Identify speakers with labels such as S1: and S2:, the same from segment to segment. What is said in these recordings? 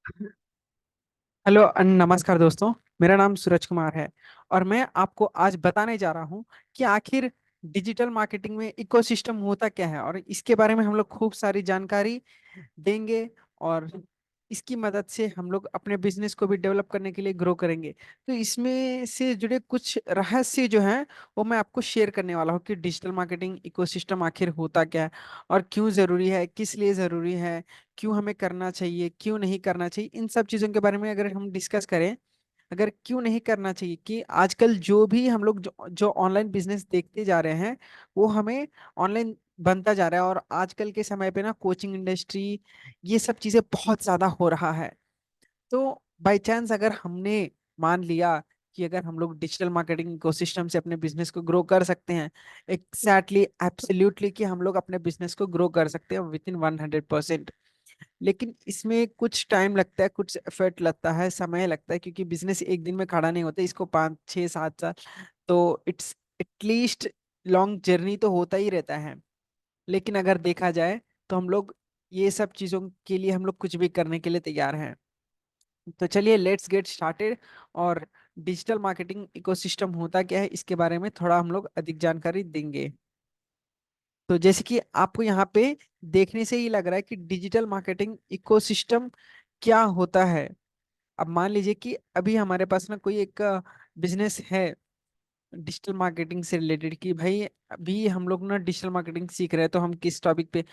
S1: Hello नमस्कार दोस्तों। मेरा नाम सूरज कुमार है और मैं आपको आज बताने जा रहा हूं कि आखिर डिजिटल मार्केटिंग में इकोसिस्टम होता क्या है, और इसके बारे में हम लोग खूब सारी जानकारी देंगे। और इसकी मदद से हम लोग अपने बिजनेस को भी डेवलप करने के लिए ग्रो करेंगे। तो इसमें से जुड़े कुछ रहस्य जो हैं वो मैं आपको शेयर करने वाला हूँ कि डिजिटल मार्केटिंग इकोसिस्टम आखिर होता क्या है और क्यों ज़रूरी है, किस लिए ज़रूरी है, क्यों हमें करना चाहिए, क्यों नहीं करना चाहिए। इन सब चीज़ों के बारे में अगर हम डिस्कस करें, अगर क्यों नहीं करना चाहिए, कि आजकल जो भी हम लोग जो जो ऑनलाइन बिजनेस देखते जा रहे हैं वो हमें ऑनलाइन बनता जा रहा है। और आजकल के समय पे ना कोचिंग इंडस्ट्री, ये सब चीजें बहुत ज्यादा हो रहा है। तो बाय चांस अगर हमने मान लिया कि अगर हम लोग डिजिटल मार्केटिंग इकोसिस्टम से अपने बिजनेस को ग्रो कर सकते हैं, एग्जैक्टली एब्सोल्युटली कि हम लोग अपने बिजनेस को ग्रो कर सकते हैं विद इन 100%। लेकिन इसमें कुछ टाइम लगता है, कुछ एफर्ट लगता है, समय लगता है, क्योंकि बिजनेस एक दिन में खड़ा नहीं होता, इसको 5 6 7 साल, तो इट्स एटलीस्ट लॉन्ग जर्नी तो होता ही रहता है। लेकिन अगर देखा जाए तो हम लोग ये सब चीज़ों के लिए हम लोग कुछ भी करने के लिए तैयार हैं। तो चलिए लेट्स गेट स्टार्टेड। और डिजिटल मार्केटिंग इकोसिस्टम होता क्या है इसके बारे में थोड़ा हम लोग अधिक जानकारी देंगे। तो जैसे कि आपको यहाँ पे देखने से ही लग रहा है कि डिजिटल मार्केटिंग इकोसिस्टम क्या होता है। अब मान लीजिए कि अभी हमारे पास ना कोई एक बिजनेस है डिजिटल मार्केटिंग से रिलेटेड, कि भाई अभी हम लोग ना डिजिटल मार्केटिंग सीख रहे हैं, तो हम किस टॉपिक पे,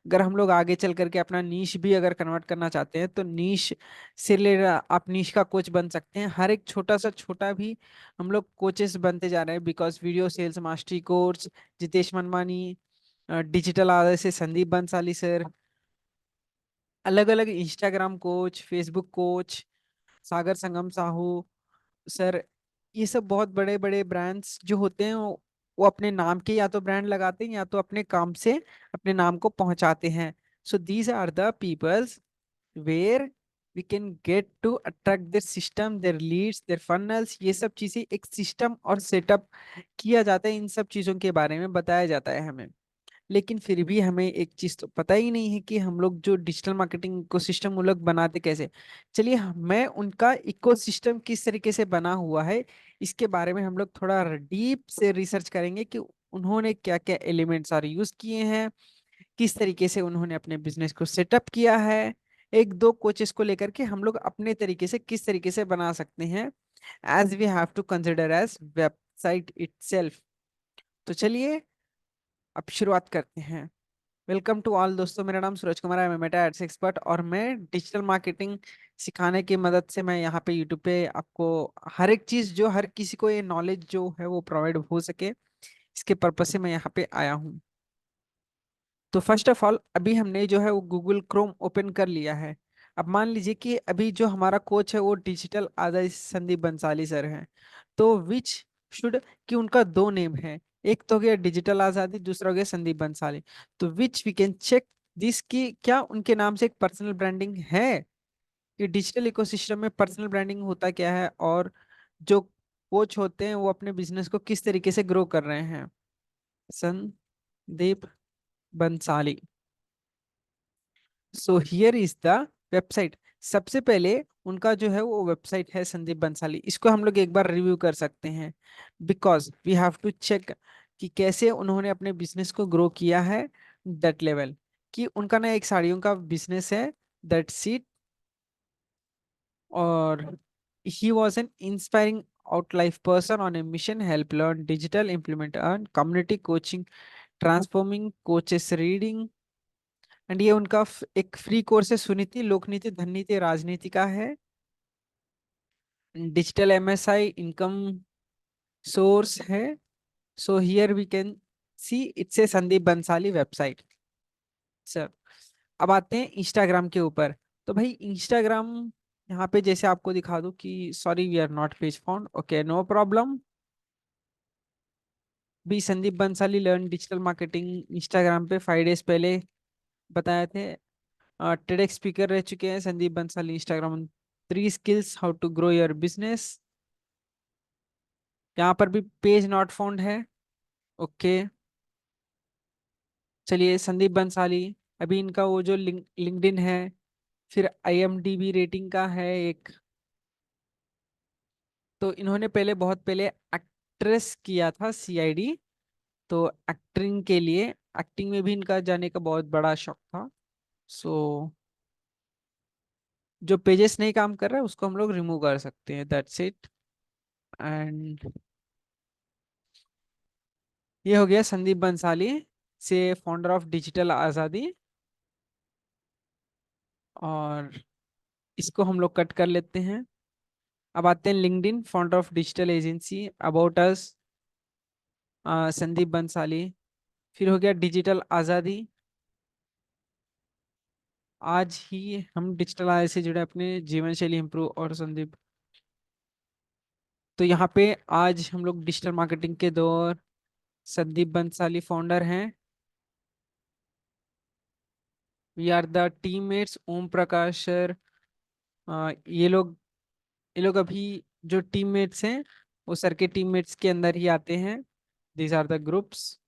S1: अगर हम लोग आगे चल करके अपना नीश भी अगर कन्वर्ट करना चाहते हैं तो नीश से रिलेटेड आप नीश का कोच बन सकते हैं। हर एक छोटा सा छोटा भी हम लोग कोचेस बनते जा रहे हैं, because video sales mastery course Jitesh Manmani, digital आदत से संदीप बंसाली सर, अलग अलग Instagram coach, Facebook coach Sagar Sangam Sahu sir, ये सब बहुत बड़े बड़े ब्रांड्स जो होते हैं वो अपने नाम के या तो ब्रांड लगाते हैं या तो अपने काम से अपने नाम को पहुंचाते हैं। So these are the peoples where we can get to attract their system, their leads, their funnels. ये सब चीजें एक सिस्टम और सेटअप किया जाता है, इन सब चीजों के बारे में बताया जाता है हमें। लेकिन फिर भी हमें एक चीज तो पता ही नहीं है कि हम लोग जो डिजिटल मार्केटिंग इकोसिस्टम वो लोग बनाते कैसे। चलिए मैं उनका इकोसिस्टम किस तरीके से बना हुआ है इसके बारे में हम लोग थोड़ा डीप से रिसर्च करेंगे कि उन्होंने क्या क्या एलिमेंट्स और यूज किए हैं, किस तरीके से उन्होंने अपने बिजनेस को सेटअप किया है। एक दो कोचेस को लेकर के हम लोग अपने तरीके से किस तरीके से बना सकते हैं, as we have to consider as website itself. तो चलिए अब शुरुआत करते हैं। वेलकम टू ऑल दोस्तों, मेरा नाम सूरज कुमार है, मैं मेटा एड्स एक्सपर्ट और मैं डिजिटल मार्केटिंग सिखाने की मदद से मैं यहाँ पे यूट्यूब पे आपको हर एक चीज़ जो हर किसी को ये नॉलेज जो है वो प्रोवाइड हो सके, इसके पर्पज से मैं यहाँ पे आया हूँ। तो फर्स्ट ऑफ ऑल अभी हमने जो है वो गूगल क्रोम ओपन कर लिया है। अब मान लीजिए कि अभी जो हमारा कोच है वो डिजिटल आदर्श संदीप बंसाली सर हैं। तो विच शुड, कि उनका दो नेम है, एक तो हो गया डिजिटल आजादी, दूसरा हो गया संदीप बंसाली। तो which we can check this, कि क्या उनके नाम से एक पर्सनल ब्रांडिंग है, कि डिजिटल इकोसिस्टम में पर्सनल ब्रांडिंग होता क्या है, और जो कोच होते हैं वो अपने बिजनेस को किस तरीके से ग्रो कर रहे हैं। Sandeep Bansali. So here is the website. सबसे पहले उनका जो है वो वेबसाइट है संदीप बंसाली, इसको हम लोग एक बार रिव्यू कर सकते हैं, because we have to check कि कैसे उन्होंने अपने बिजनेस को ग्रो किया है दैट लेवल। कि उनका ना एक साड़ियों का बिजनेस है, दैट सीट। और he was an inspiring outlife person on a mission, help learn digital implement and community coaching, transforming coaches reading। And ये उनका एक फ्री कोर्स है, सुनीति लोकनीति धननीति राजनीति का है। डिजिटल एमएसआई इनकम सोर्स है। So here we can see it's a Sandeep Bansali website. Sir अब आते हैं इंस्टाग्राम के ऊपर। तो भाई इंस्टाग्राम यहाँ पे जैसे आपको दिखा दूं कि sorry we are not page found, okay no problem. भी Sandeep Bansali learn digital marketing Instagram पे 5 डेज पहले बताए थे। टेडेक्स स्पीकर रह चुके हैं Sandeep Bansali Instagram. 3 skills how to grow your business. यहाँ पर भी पेज नॉट फाउंड है, ओके। चलिए संदीप बंसाली, अभी इनका वो जो लिंक्डइन है, फिर IMDb रेटिंग का है एक। तो इन्होंने पहले बहुत पहले एक्ट्रेस किया था CID। तो एक्टिंग के लिए, एक्टिंग में भी इनका जाने का बहुत बड़ा शौक था। सो जो पेजेस नहीं काम कर रहा है उसको हम लोग रिमूव कर सकते हैं, दैट्स इट। एंड ये हो गया संदीप बंसाली से फाउंडर ऑफ डिजिटल आज़ादी। और इसको हम लोग कट कर लेते हैं। अब आते हैं LinkedIn, founder of digital agency, about us, Sandeep Bansali. फिर हो गया डिजिटल आज़ादी, आज ही हम डिजिटल आय से जुड़े अपने जीवन शैली इंप्रूव, और संदीप। तो यहाँ पे आज हम लोग डिजिटल मार्केटिंग के दौर, संदीप बंसाली फाउंडर हैं। We are the teammates, Om Prakash sir. ये लोग, ये लोग अभी जो टीममेट्स हैं वो सर के टीममेट्स के अंदर ही आते हैं। These are the groups.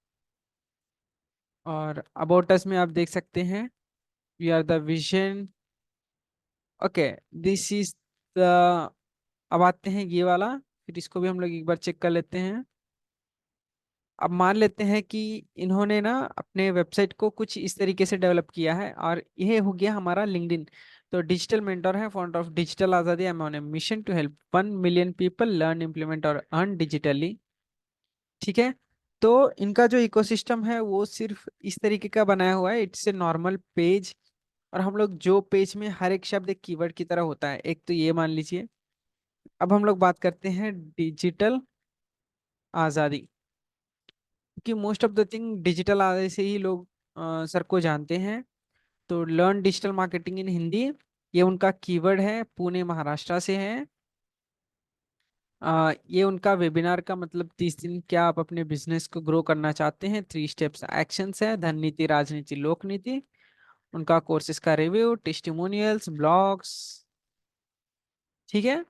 S1: और अबाउट अस में आप देख सकते हैं, we are the vision. Okay, this is the. अब आते हैं ये वाला, फिर इसको भी हम लोग एक बार चेक कर लेते हैं। अब मान लेते हैं कि इन्होंने ना अपने वेबसाइट को कुछ इस तरीके से डेवलप किया है, और ये हो गया हमारा लिंक्डइन। तो डिजिटल मेंटर है, founder of digital Azadi, I am on a mission to help 1 million people learn, implement और अर्न डिजिटली। ठीक है। तो इनका जो इकोसिस्टम है वो सिर्फ इस तरीके का बनाया हुआ है, इट्स ए नॉर्मल पेज। और हम लोग जो पेज में हर एक शब्द एक कीवर्ड की तरह होता है, एक तो ये मान लीजिए। अब हम लोग बात करते हैं डिजिटल आज़ादी, कि most of the thing digital आज़ादी से ही लोग सर को जानते हैं। तो learn digital marketing in Hindi, ये उनका कीवर्ड है, पुणे महाराष्ट्र से है। ये उनका वेबिनार का मतलब 30 दिन क्या आप अपने बिजनेस को ग्रो करना चाहते हैं, 3 स्टेप्स एक्शंस है, धन नीति, राजनीति, लोक नीति। उनका कोर्सेज का रिव्यू, टेस्टिमोनियल्स, ब्लॉग्स। ठीक है।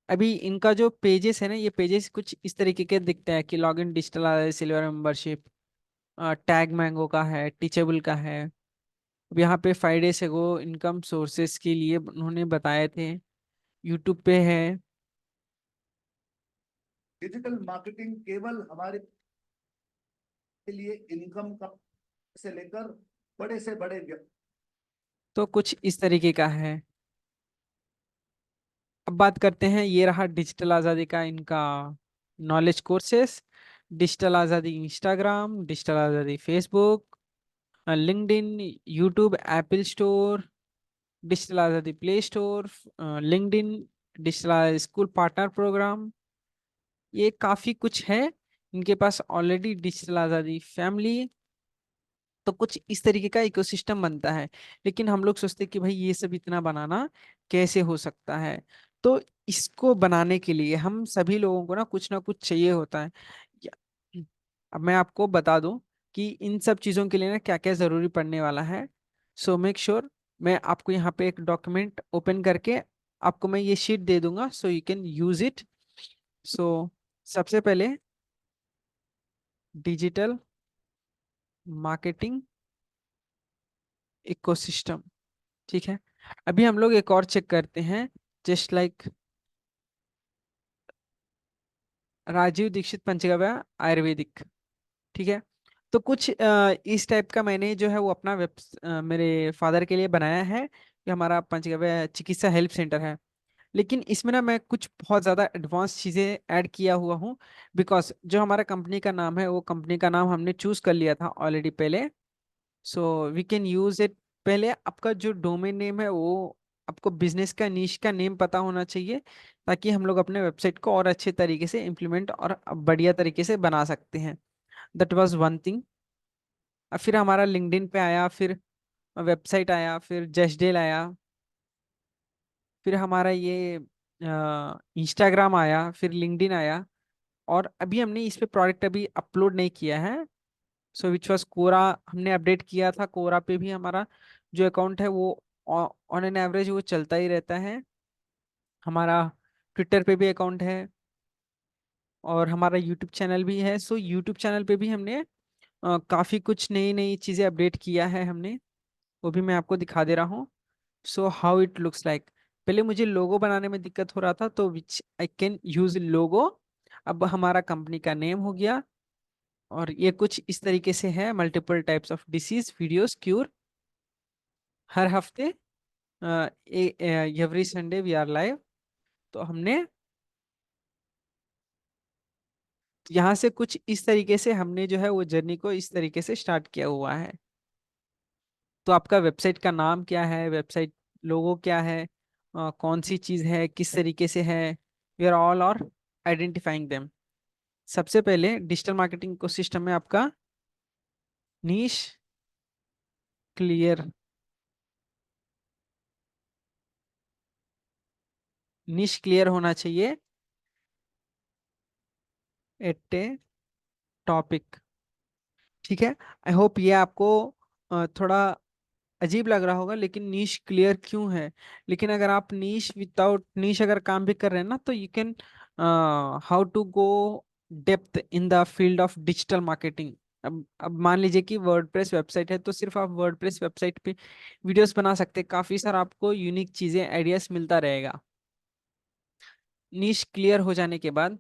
S1: अभी इनका जो पेजेस है ना, ये पेजेस कुछ इस तरीके के दिखते हैं कि log in digital silver membership, tag mango का है, टीचेबल का है। अब यहाँ पे 5 डेज एगो इनकम सोर्सेस के लिए उन्होंने बताए थे, यूट्यूब पे है।
S2: डिजिटल मार्केटिंग केवल हमारे लिए इनकम का से लेकर बड़े से बड़े
S1: तो कुछ इस तरीके का है। अब बात करते हैं, ये रहा डिजिटल आज़ादी का इनका नॉलेज कोर्सेस। डिजिटल आज़ादी इंस्टाग्राम, डिजिटल आज़ादी Facebook, LinkedIn, YouTube, Apple store, digital आज़ादी प्ले स्टोर, लिंक्डइन, डिजिटल आज़ादी स्कूल पार्टनर प्रोग्राम। ये काफ़ी कुछ है इनके पास ऑलरेडी। डिजिटल आज़ादी फैमिली, तो कुछ इस तरीके का इकोसिस्टम बनता है। लेकिन हम लोग सोचते हैं कि भाई ये सब इतना बनाना कैसे हो सकता है। तो इसको बनाने के लिए हम सभी लोगों को ना कुछ चाहिए होता है। अब मैं आपको बता दूं कि इन सब चीज़ों के लिए ना क्या क्या ज़रूरी पड़ने वाला है। सो मेक श्योर, मैं आपको यहाँ पे एक डॉक्यूमेंट ओपन करके आपको मैं ये शीट दे दूंगा, so you can use it. So सबसे पहले डिजिटल मार्केटिंग इकोसिस्टम। ठीक है। अभी हम लोग एक और चेक करते हैं, जस्ट लाइक राजीव दीक्षित पंचगव्य आयुर्वेदिक। ठीक है। तो कुछ इस टाइप का मैंने जो है वो अपना मेरे फादर के लिए बनाया है, कि हमारा पंचगव्य चिकित्सा हेल्प सेंटर है। लेकिन इसमें ना मैं कुछ बहुत ज़्यादा एडवांस चीज़ें ऐड किया हुआ हूँ, बिकॉज जो हमारा कंपनी का नाम है वो कंपनी का नाम हमने चूज कर लिया था ऑलरेडी पहले। So we can use it. पहले आपका जो डोमेन नेम है वो आपको बिजनेस का नीश का नेम पता होना चाहिए, ताकि हम लोग अपने वेबसाइट को और अच्छे तरीके से इम्प्लीमेंट और बढ़िया तरीके से बना सकते हैं। That was one thing. फिर हमारा लिंक्डइन पे आया, फिर वेबसाइट आया, फिर जस्टडेल आया, फिर हमारा ये इंस्टाग्राम आया, फिर लिंक्डइन आया। और अभी हमने इस पे प्रोडक्ट अभी अपलोड नहीं किया है। सो विच वाज कोरा, हमने अपडेट किया था। कोरा पे भी हमारा जो अकाउंट है वो ऑन एन एवरेज वो चलता ही रहता है। हमारा ट्विटर पे भी अकाउंट है, और हमारा यूट्यूब चैनल भी है। सो यूट्यूब चैनल पे भी हमने काफ़ी कुछ नई नई चीज़ें अपडेट किया है हमने। वो भी मैं आपको दिखा दे रहा हूँ। So how it looks like. पहले मुझे लोगो बनाने में दिक्कत हो रहा था, तो विच आई कैन यूज लोगो। अब हमारा कंपनी का नेम हो गया, और ये कुछ इस तरीके से है। Multiple types of disease videos cure, हर हफ्ते every Sunday we are live. तो हमने यहाँ से कुछ इस तरीके से हमने जो है वो जर्नी को इस तरीके से स्टार्ट किया हुआ है। तो आपका वेबसाइट का नाम क्या है, वेबसाइट लोगो क्या है, कौन सी चीज है, किस तरीके से है, वी आर ऑल और आइडेंटिफाइंग देम। सबसे पहले डिजिटल मार्केटिंग इकोसिस्टम में आपका नीश क्लियर, निश क्लियर होना चाहिए एट ए टॉपिक। ठीक है। आई होप ये आपको थोड़ा अजीब लग रहा होगा, लेकिन नीश क्लियर क्यों है। लेकिन अगर आप नीश विदाउट नीश अगर काम भी कर रहे हैं ना, तो you can how to go depth in the field of digital marketing. अब मान लीजिए कि वर्डप्रेस वेबसाइट है, तो सिर्फ आप वर्डप्रेस वेबसाइट पे वीडियोस बना सकते हैं। काफी सारा आपको यूनिक चीजें आइडियाज मिलता रहेगा। नीश क्लियर हो जाने के बाद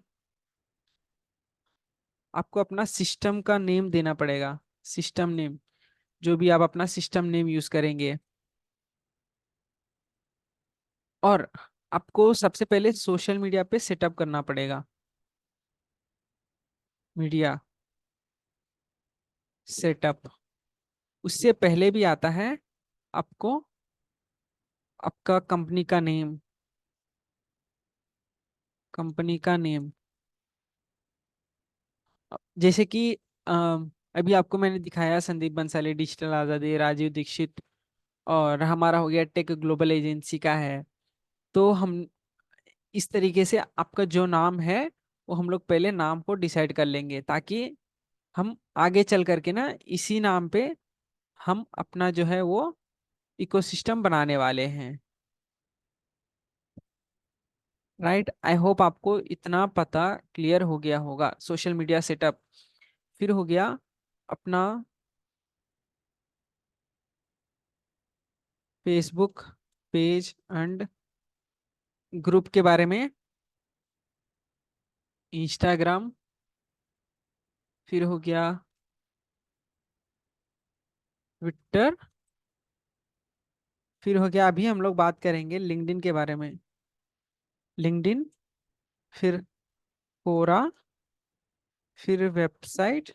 S1: आपको अपना सिस्टम का नेम देना पड़ेगा। सिस्टम नेम, जो भी आप अपना सिस्टम नेम यूज करेंगे। और आपको सबसे पहले सोशल मीडिया पे सेटअप करना पड़ेगा। मीडिया सेटअप, उससे पहले भी आता है आपको आपका कंपनी का नेम। कंपनी का नेम जैसे कि अभी आपको मैंने दिखाया संदीप बंसाली, डिजिटल आजादी, राजीव दीक्षित, और हमारा हो गया टेक ग्लोबल एजेंसी का है। तो हम इस तरीके से आपका जो नाम है वो हम लोग पहले नाम को डिसाइड कर लेंगे, ताकि हम आगे चल करके ना इसी नाम पे हम अपना जो है वो इकोसिस्टम बनाने वाले हैं। राइट, आई होप आपको इतना पता क्लियर हो गया होगा। सोशल मीडिया सेटअप, फिर हो गया अपना फेसबुक पेज एंड ग्रुप के बारे में, इंस्टाग्राम, फिर हो गया ट्विटर, फिर हो गया अभी हम लोग बात करेंगे लिंक्डइन के बारे में। लिंक्डइन, फिर कोरा, फिर वेबसाइट।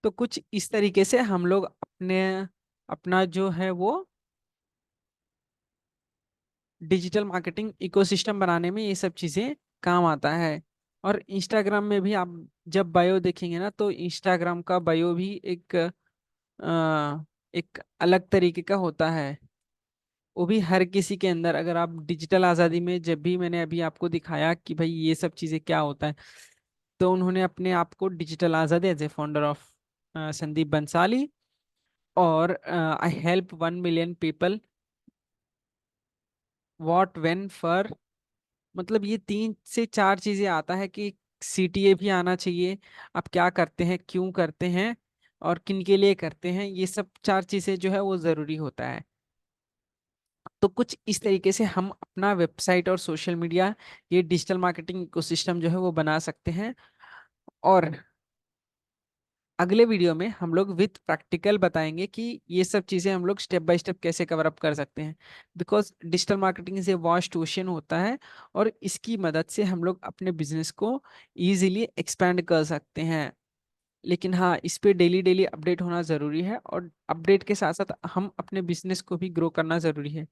S1: तो कुछ इस तरीके से हम लोग अपने अपना जो है वो डिजिटल मार्केटिंग इकोसिस्टम बनाने में ये सब चीजें काम आता है। और इंस्टाग्राम में भी आप जब बायो देखेंगे ना, तो इंस्टाग्राम का बायो भी एक अलग तरीके का होता है। वो भी हर किसी के अंदर, अगर आप डिजिटल आज़ादी में जब भी मैंने अभी आपको दिखाया कि भाई ये सब चीजें क्या होता है, तो उन्होंने अपने आप को digital Azadi as a founder of Sandeep Bansali, और I help 1 million people, what when for. मतलब ये 3 से 4 चीजें आता है कि सीटीए भी आना चाहिए, आप क्या करते हैं, क्यों करते हैं, और किन के लिए करते हैं। ये सब 4 चीजें जो है वो जरूरी होता है। तो कुछ इस तरीके से हम अपना वेबसाइट और सोशल मीडिया, ये डिजिटल मार्केटिंग इकोसिस्टम जो है वो बना सकते हैं। और अगले वीडियो में हम लोग विथ प्रैक्टिकल बताएंगे कि ये सब चीजें हम लोग स्टेप बाय स्टेप कैसे कवर अप कर सकते हैं। Because digital marketing is a vast ocean होता है, और इसकी मदद से हम लोग अपने बिजनेस को इजीली एक्सपेंड कर सकते हैं। लेकिन हाँ, इस पे डेली डेली अपडेट होना जरूरी है, और अपडेट के साथ साथ हम अपने बिजनेस को भी ग्रो करना जरूरी है।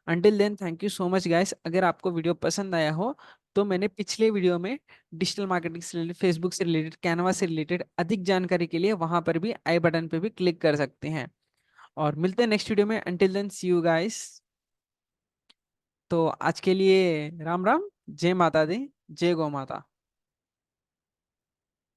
S1: Until then, thank you so much guys. अगर आपको वीडियो पसंद आया हो, तो मैंने पिछले वीडियो में डिजिटल मार्केटिंग से रिलेटेड, फेसबुक से रिलेटेड, कैनवा से रिलेटेड अधिक जानकारी के लिए वहां पर भी आई बटन पे भी क्लिक कर सकते हैं। और मिलते हैं नेक्स्ट वीडियो में। Until then, see you guys. तो आज के लिए राम राम, जय माता दी, जय गौ माता।